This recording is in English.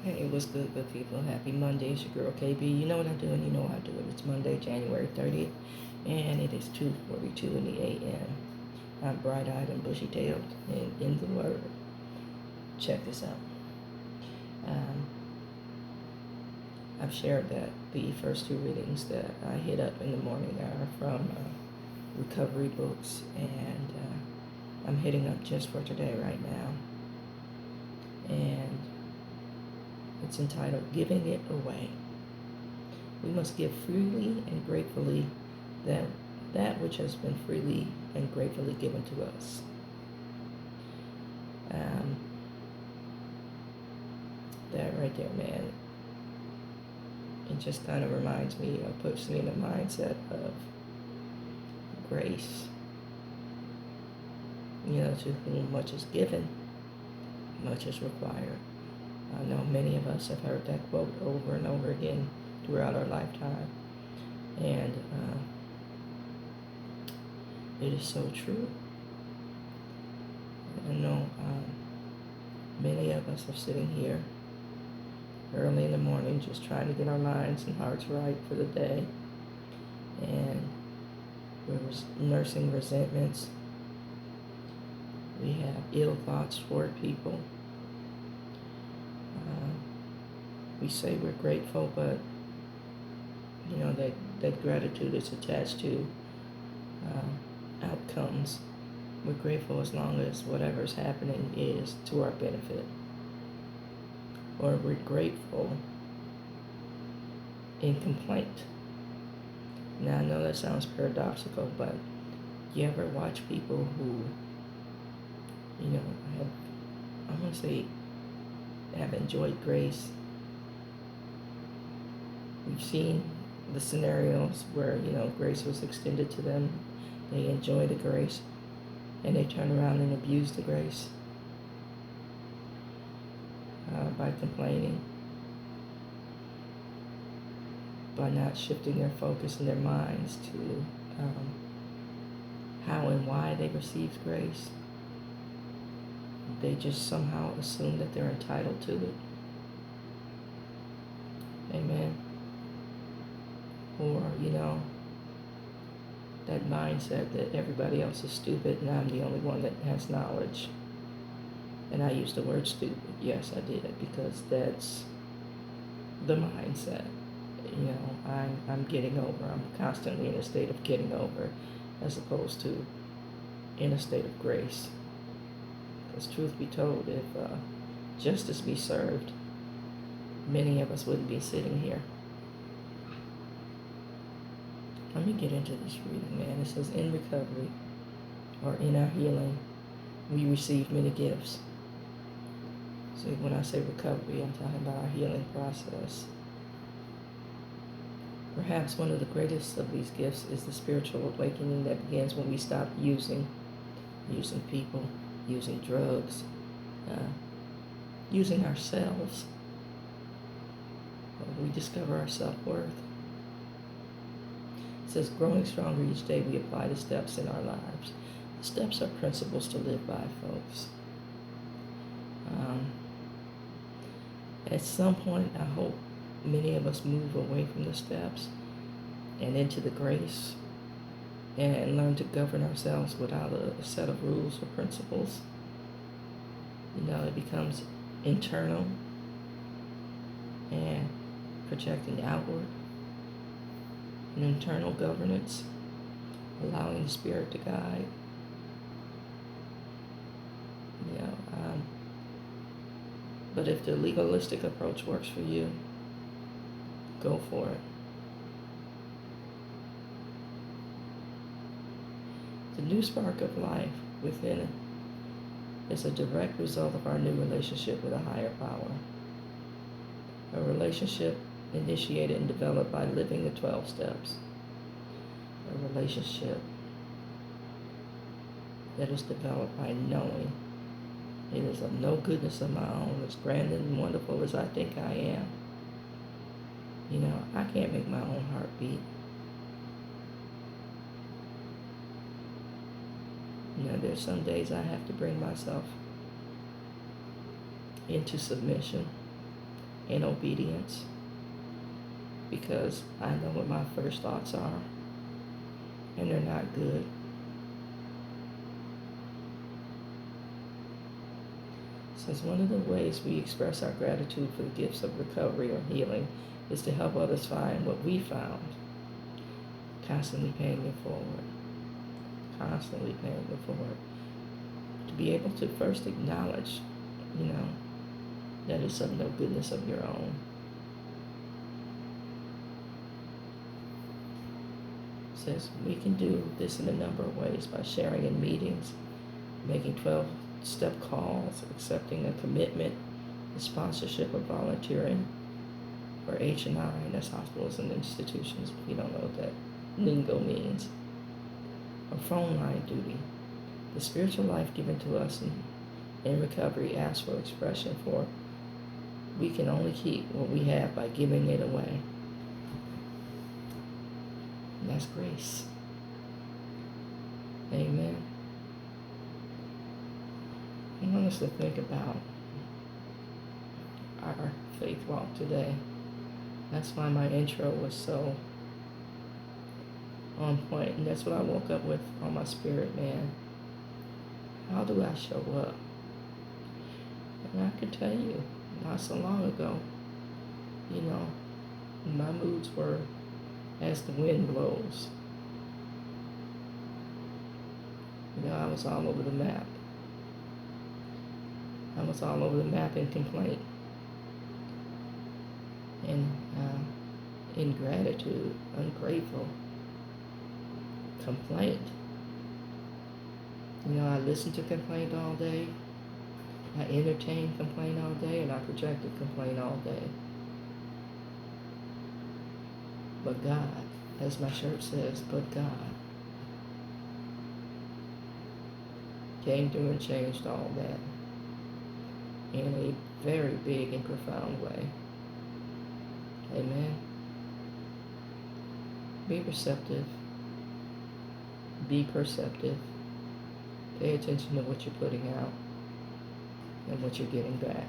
Hey, what's good people? Happy Monday. It's your girl KB. You know what I do and you know how I do it. It's Monday, January 30th, and it is 2:42 in the a.m. I'm bright-eyed and bushy-tailed and in the word. Check this out. Um, I've shared that the first two readings that I hit up in the morning are from recovery books, and I'm hitting up just for today right now. And it's entitled Giving It Away. We must give freely and gratefully that which has been freely and gratefully given to us. That right there, man, it just kind of reminds me, puts me in the mindset of grace. To whom much is given, much is required. I know many of us have heard that quote over and over again throughout our lifetime. And it is so true. I know many of us are sitting here early in the morning just trying to get our minds and hearts right for the day. And we're nursing resentments. We have ill thoughts toward people. We say we're grateful, but that gratitude is attached to outcomes. We're grateful as long as whatever's happening is to our benefit. Or we're grateful in complaint. Now, I know that sounds paradoxical, but you ever watch people who, have enjoyed grace? We've seen the scenarios where, grace was extended to them. They enjoy the grace, and they turn around and abuse the grace by complaining, by not shifting their focus and their minds to how and why they received grace. They just somehow assume that they're entitled to it. Amen. Or, that mindset that everybody else is stupid and I'm the only one that has knowledge. And I used the word stupid. Yes, I did, because that's the mindset. I'm getting over. I'm constantly in a state of getting over as opposed to in a state of grace. Because truth be told, if justice be served, many of us wouldn't be sitting here. Let me get into this reading, man. It says, in recovery, or in our healing, we receive many gifts. See, when I say recovery, I'm talking about our healing process. Perhaps one of the greatest of these gifts is the spiritual awakening that begins when we stop using people, using drugs, using ourselves. We discover our self-worth. It says, growing stronger each day, we apply the steps in our lives. The steps are principles to live by, folks. At some point, I hope many of us move away from the steps and into the grace and learn to govern ourselves without a set of rules or principles. It becomes internal and projecting outward. An internal governance, allowing the Spirit to guide. But if the legalistic approach works for you, go for it. The new spark of life within it is a direct result of our new relationship with a higher power. A relationship initiated and developed by living the 12 steps. A relationship that is developed by knowing it is of no goodness of my own, as grand and wonderful as I think I am. I can't make my own heart beat. There's some days I have to bring myself into submission in obedience, because I know what my first thoughts are, and they're not good. Says one of the ways we express our gratitude for the gifts of recovery or healing is to help others find what we found, constantly paying it forward, constantly paying it forward. To be able to first acknowledge, that it's of no goodness of your own. Says we can do this in a number of ways: by sharing in meetings, making 12-step calls, accepting a commitment, the sponsorship of volunteering, or H&I, that's hospitals and institutions, if you don't know what that lingo means, or phone line duty. The spiritual life given to us in recovery asks for expression, for we can only keep what we have by giving it away. And that's grace. Amen. I want us to think about our faith walk today. That's why my intro was so on point, and that's what I woke up with on my spirit, man. How do I show up? And I can tell you, not so long ago, my moods were as the wind blows. I was all over the map. I was all over the map in complaint and ingratitude, ungrateful, complaint. I listened to complaint all day. I entertained complaint all day, and I projected complaint all day. But God, as my shirt says, but God came through and changed all that in a very big and profound way. Amen. Be receptive. Be perceptive. Pay attention to what you're putting out and what you're getting back.